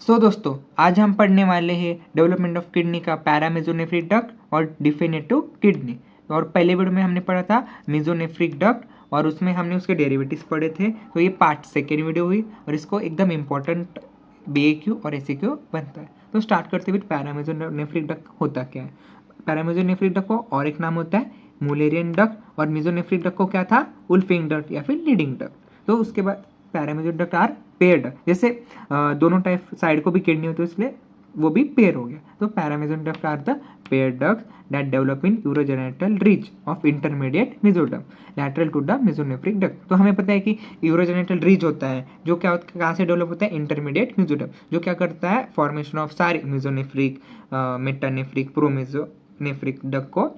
दोस्तों आज हम पढ़ने वाले हैं डेवलपमेंट ऑफ किडनी का पैरामेसोनेफ्रिक डक्ट और डिफिनेटिव किडनी। और पहले वीडियो में हमने पढ़ा था मेसोनेफ्रिक डक्ट और उसमें हमने उसके डेरिवेटिव्स पढ़े थे। तो ये पार्ट सेकेंड वीडियो हुई और इसको एकदम इम्पोर्टेंट BAQ और SAQ बनता है। तो स्टार्ट करते हुए पैरामेसोनेफ्रिक डक्ट होता क्या है। पैरामेसोनेफ्रिक डक्ट को और एक नाम होता है मुलेरियन डक्ट और मेसोनेफ्रिक डक्ट को क्या था वुल्फिंग डक्ट या फिर लीडिंग डक्ट। तो उसके बाद पैरामेसोनेफ्रिक डक्ट आर पेयर्ड, जैसे दोनों टाइप साइड को भी किडनी होती है इसलिए वो भी पेयर हो गया। तो paramesonephric duct are the paired duct that develop in urogenital ridge of intermediate mesoderm lateral to the mesonephric duct. तो हमें पता है कि यूरोजेनिटल रीच होता है जो क्या कहाँ से डेवलप होता है इंटरमीडिएट मेसोडर्म, जो क्या करता है फॉर्मेशन ऑफ सारे मेसोनेफ्रिक मेटानेफ्रिक प्रोमेसोनेफ्रिक डक्ट को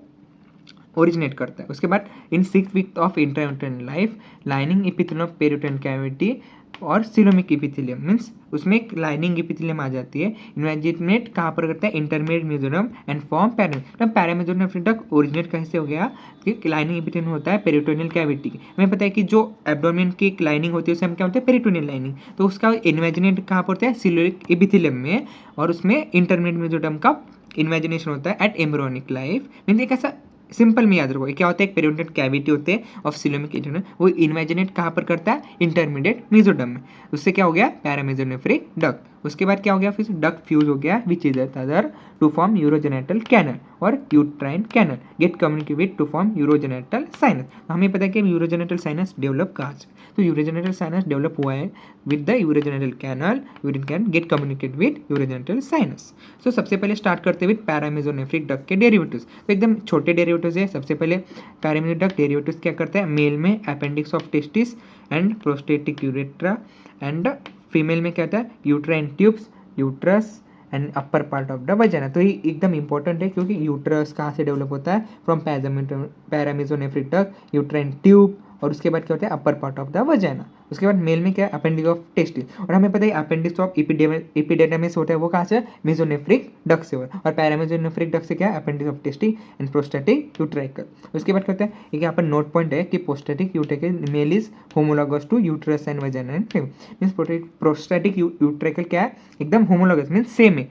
ओरिजिनेट करता है। उसके बाद in 6 week of intrauterine life lining epithelium of peritoneal cavity और सिलोमिक एपिथेलियम मीन्स उसमें एक लाइनिंग एपिथेलियम आ जाती है। इन्वेजिनेट कहाँ पर करता है इंटरमीडिएट मेसोडर्म एंड फॉर्म पैरामेसोडर्म। पैरामेसोडर्म तक ओरिजिनेट कैसे हो गया कि लाइनिंग एपिथेलियम होता है पेरिटोनियल कैविटी की। हमें पता है कि जो एब्डोमेन की एक लाइनिंग होती है उसे हम क्या होता है पेरिटोनियल लाइनिंग। तो उसका इन्वेजिनेट कहाँ पर होता है सिलोमिक एपिथेलियम में और उसमें इंटरमीडिएट मेसोडर्म का इन्वेजिनेशन होता है एट एम्ब्रियोनिक लाइफ। मीन्स एक ऐसा सिंपल में याद रखो क्या होता है एक पेरिटोनियल कैविटी होते हैं ऑफ सिलोमिक एपिथेलियम, वो इन्वेजिनेट कहाँ पर करता है इंटरमीडिएट मेसोडर्म में। उससे क्या हो गया पैरामेसोनेफ्रिक डक्ट। उसके बाद क्या हो गया फिर डक्ट फ्यूज हो गया which is other to form urogenital canal और uterine canal get communicate to form urogenital sinus. हमें पता है कि यूरोजेनिटल साइनस डेवलप कहाँ से, तो यूरोजेनिटल साइनस डेवलप हुआ है with the urogenital canal, urine can get communicate with urogenital sinus. So सबसे पहले स्टार्ट करते विद पैरामेसोनेफ्रिक डक्ट के डेरिवेटिव्स। तो एकदम छोटे डेरिवेटिव्स है। सबसे पहले पैरामेसोनेफ्रिक डक्ट डेरिवेटिव्स क्या करता है मेल में appendix of testis and prostatic urethra and female में क्या होता है uterine tubes uterus and upper part of the vagina. तो ये एकदम इंपॉर्टेंट है क्योंकि यूट्रस कहाँ से डेवलप होता है फ्रॉम पैरामेसोनेफ्रिक डक्ट यूट्राइन ट्यूब और उसके बाद क्या होता है अपर पार्ट ऑफ द वजाना। उसके बाद मेल में क्या है अपेंडिक्स ऑफ टेस्टिस और हमें पता है अपेंडिक्स ऑफ एपिडेडमिस होता है वो कहाँ से मेसोनेफ्रिक डक्ट से होता है और पैरामेसोनेफ्रिक डक्ट से क्या है appendix of testis and prostatic utricle. उसके बाद क्या होता है एक यहाँ पर नोट पॉइंट है कि prostatic utricle male is homologous to uterus and vagina and female. Means prostatic utricle क्या है एकदम होमोलॉगस मीन्स सेम है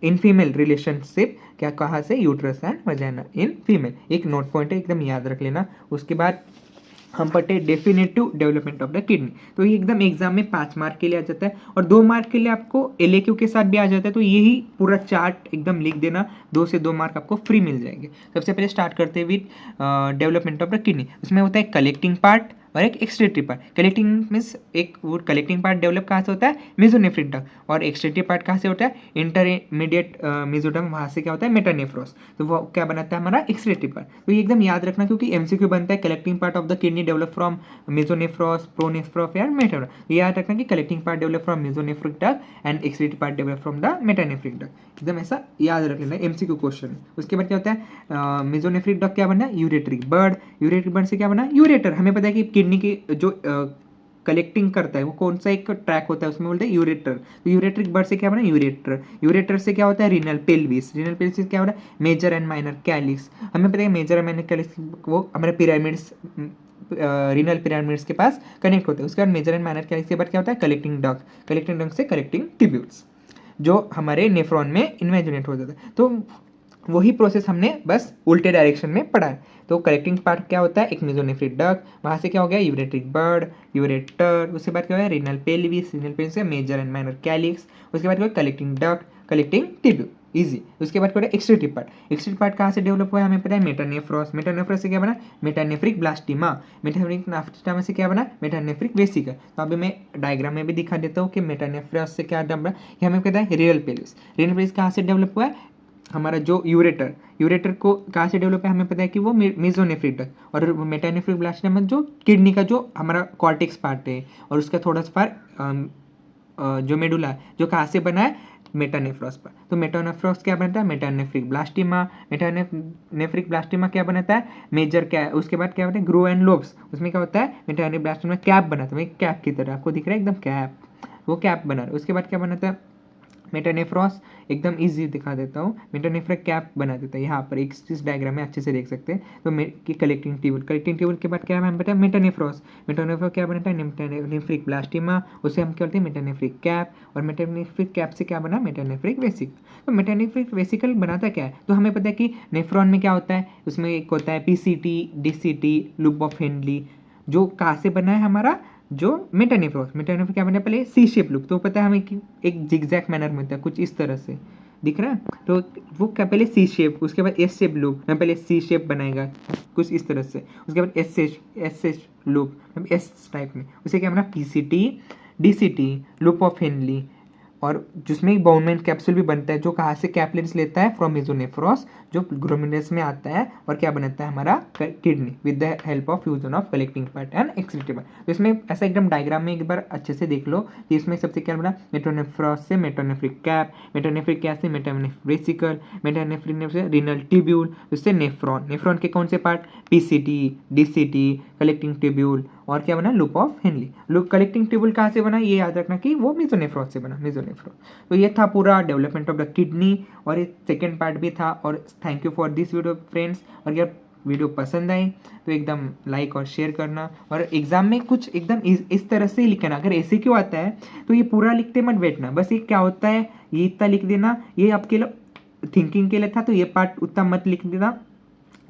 इन फीमेल रिलेशनशिप क्या कहाँ से यूट्रस एंड वजाना इन फीमेल। एक नोट पॉइंट है एकदम याद रख लेना। उसके बाद हम पढ़ते हैं definitive development of the kidney. तो ये एकदम एग्जाम में 5 मार्क के लिए आ जाता है और 2 मार्क के लिए आपको LAQ के साथ भी आ जाता है। तो यही पूरा चार्ट एकदम लिख देना, 2 से 2 मार्क आपको फ्री मिल जाएंगे। सबसे पहले स्टार्ट करते हैं with development of the kidney. उसमें होता है कलेक्टिंग पार्ट और एक एक्सट्रेटिव पार्ट। कलेक्टिंग मीन्स एक वो कलेक्टिंग पार्ट डेवलप कहाँ से होता है मेसोनेफ्रिक डक्ट और एक्सट्रेटिव पार्ट कहाँ से होता है इंटरमीडिएट मेसोडर्म, वहाँ से क्या होता है मेटानेफ्रोस। तो वो क्या बनाता है हमारा एक्सट्रेटिव पार्ट। तो ये एकदम याद रखना क्योंकि MCQ बनता है collecting part of the kidney develop from mesonephros pronephros या मेटानेफ्रोस। ये याद रखना कि collecting part develop from mesonephric duct and excretive part develop from the metanephric duct. एकदम ऐसा याद रख लेना MCQ क्वेश्चन। उसके बाद क्या होता है मेसोनेफ्रिक डक्ट क्या बना यूरेट्रिक बर्ड, यूरेट्रिक बर्ड से क्या बना यूरेटर। हमें पता है कि किडनी की जो कलेक्टिंग करता है वो कौन सा एक ट्रैक होता है उसमें बोलते हैं यूरेटर। तो यूरेट्रिक बर्ड से क्या बना यूरेटर। यूरेटर से क्या होता है रीनल पेल्विस, रीनल पेल्विस से क्या होता है मेजर एंड माइनर कैलिक्स। हमें पता है मेजर एंड माइनर कैलिक्स वो हमारे पिरामिड्स रीनल पिरामिड्स के पास कनेक्ट होते हैं। उसके बाद मेजर एंड माइनर कैलिक्स के बाद क्या होता है कलेक्टिंग डक्ट, कलेक्टिंग डक्ट से कलेक्टिंग ट्यूब्यूल्स जो हमारे नेफ्रॉन में इन्वेजिनेट हो जाता है। तो वही प्रोसेस हमने बस उल्टे डायरेक्शन में पढ़ा है। तो कलेक्टिंग पार्ट क्या होता है एक मेसोनेफ्रिक डक्ट, वहाँ से क्या हो गया यूरेट्रिक बर्ड यूरेटर। उसके बाद क्या हो गया रीनल पेल्विस, रीनल पेल्विस से मेजर एंड माइनर कैलिक्स। उसके बाद क्या collecting duct collecting tubule easy. उसके बाद क्या होता है एक्सट्रेटिव पार्ट। एक्सट्रेटिव पार्ट कहाँ से डेवलप हुआ है हमें पता है मेटानेफ्रोस, मेटानेफ्रोस से क्या बना मेटानेफ्रिक ब्लास्टिमा, मेटानेफ्रिक ब्लास्टिमा से क्या बना मेटानेफ्रिक वेसिकल। तो अभी मैं डायग्राम में भी दिखा देता हूँ कि मेटानेफ्रोस से क्या बना। ये हमें पता है रीनल पेल्विस, रीनल पेल्विस कहाँ से डेवलप हुआ है हमारा जो यूरेटर, यूरेटर को कहाँ से डेवलप है हमें पता है कि वो मेसोनेफ्रिक डक्ट और मेटानेफ्रिक ब्लास्टिमा जो किडनी का जो हमारा कॉर्टेक्स पार्ट है और उसका थोड़ा सा जो मेडुला है जो कहाँ से बना है मेटानेफ्रोस पर। तो मेटानेफ्रोस क्या बनता है मेटानेफ्रिक ब्लास्टिमा, मेटानेफ्रिक ब्लास्टिमा क्या बनाता है मेजर क्या है। उसके बाद क्या होता है ग्रो एंड लोब्स, उसमें क्या होता है मेटानेफ्रिक ब्लास्टिमा कैप बनाता है कैप की तरह आपको दिख रहा है एकदम कैप, वो कैप बना रहा है। उसके बाद क्या बनाता है मेटानेफ्रॉस एकदम इजी दिखा देता हूँ। मेटानेफ्रा कैप बना देता है, यहाँ पर एक इस डायग्राम में अच्छे से देख सकते हैं। तो कि कलेक्टिंग ट्यूबल के बाद क्या है, हम बताया मेटानेफ्रॉस। मेटानेफ्रॉस क्या बनाता है, मेटानेफ्रिक ब्लास्टिमा, उसे हम क्या बोलते हैं मेटानेफ्रिक कैप, और मेटानेफ्रिक कैप से क्या बना, मेटानेफ्रिक वेसिकल। तो मेटानेफ्रिक वेसिकल बनाता क्या है, तो हमें पता है कि नेफ्रॉन में क्या होता है, उसमें एक होता है PCT, DCT, loop of Henley, जो कहाँ से बना है हमारा, जो मेटानेफ्रॉस क्या बना है, पहले सी शेप लूप, तो पता है हमें कि एक जिगजैग मैनर में होता है कुछ इस तरह से, दिख रहा है। तो वो क्या, पहले सी शेप, उसके बाद एस शेप लूप, हम पहले सी शेप बनाएगा कुछ इस तरह से, उसके बाद एस लूप एस टाइप में, उसे क्या बना, PCT, DCT, loop of Henley, और जिसमें बाउंडमेंट कैप्सूल भी बनता है, जो कहाँ से कैपलेट्स लेता है, फ्रॉम मेसोनेफ्रॉस, जो ग्रोमिनेस में आता है, और क्या बनाता है हमारा kidney, with the help of fusion of collecting part and excretive part. तो इसमें ऐसा एकदम डायग्राम में एक बार अच्छे से देख लो कि इसमें सबसे क्या बना, मेटोनेफ्रॉस से मेटोनेफ्रिक कैप, मेटोनेफ्रिक कैप से मेटानेफ्रिक वेसिकल, मेटानेफ्रिक से रीनल ट्यूब्यूल, उससे नेफ्रॉन के कौन से part, PCT, DCT, collecting tubule, और क्या बना, loop of Henley. Loop collecting tubule कहाँ से बना, ये याद रखना कि वो मेसोनेफ्रॉस से बना, मेसोनेफ्रॉस। तो ये था पूरा डेवलपमेंट ऑफ द किडनी, और ये सेकेंड पार्ट भी था। और thank you for this video friends. और अगर वीडियो पसंद आई तो एकदम लाइक और शेयर करना, और एग्जाम में कुछ एकदम इस तरह से लिखना। अगर ऐसे क्यों आता है तो ये पूरा लिखते मत बैठना, बस ये क्या होता है ये इतना लिख देना, ये आपके लिए थिंकिंग के लिए था, तो ये पार्ट उतना मत लिख देना।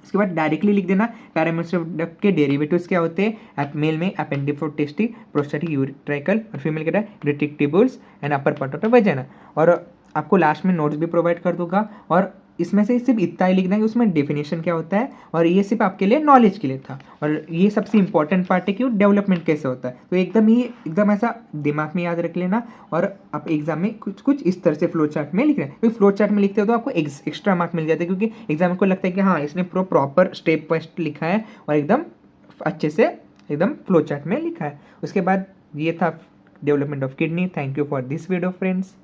उसके बाद डायरेक्टली लिख देना पैरामेट्रिक के डेरिवेटिव्स क्या होते हैं, मेल में अपेंडिफोटेस्टिक, प्रोस्टेटिक यूरेट्रिकल, और फीमेल के रेटिक्टिबुल्स and upper part of the vagina. और आपको लास्ट में नोट्स भी प्रोवाइड कर दूंगा, और इसमें से सिर्फ इतना ही लिखना है कि उसमें डेफिनेशन क्या होता है, और ये सिर्फ आपके लिए नॉलेज के लिए था। और ये सबसे इंपॉर्टेंट पार्ट है कि डेवलपमेंट कैसे होता है, तो एकदम ऐसा दिमाग में याद रख लेना। और आप एग्जाम में कुछ इस तरह से फ्लो चार्ट में लिख रहे हैं, तो फ्लो चार्ट में लिखते हो तो आपको एक्स्ट्रा मार्क मिल जाते हैं, क्योंकि एग्जाम को लगता है कि हाँ इसने प्रॉपर स्टेप बाय स्टेप लिखा है, और एकदम अच्छे से एकदम फ्लो चार्ट में लिखा है। उसके बाद ये था development of kidney. Thank you for this video friends.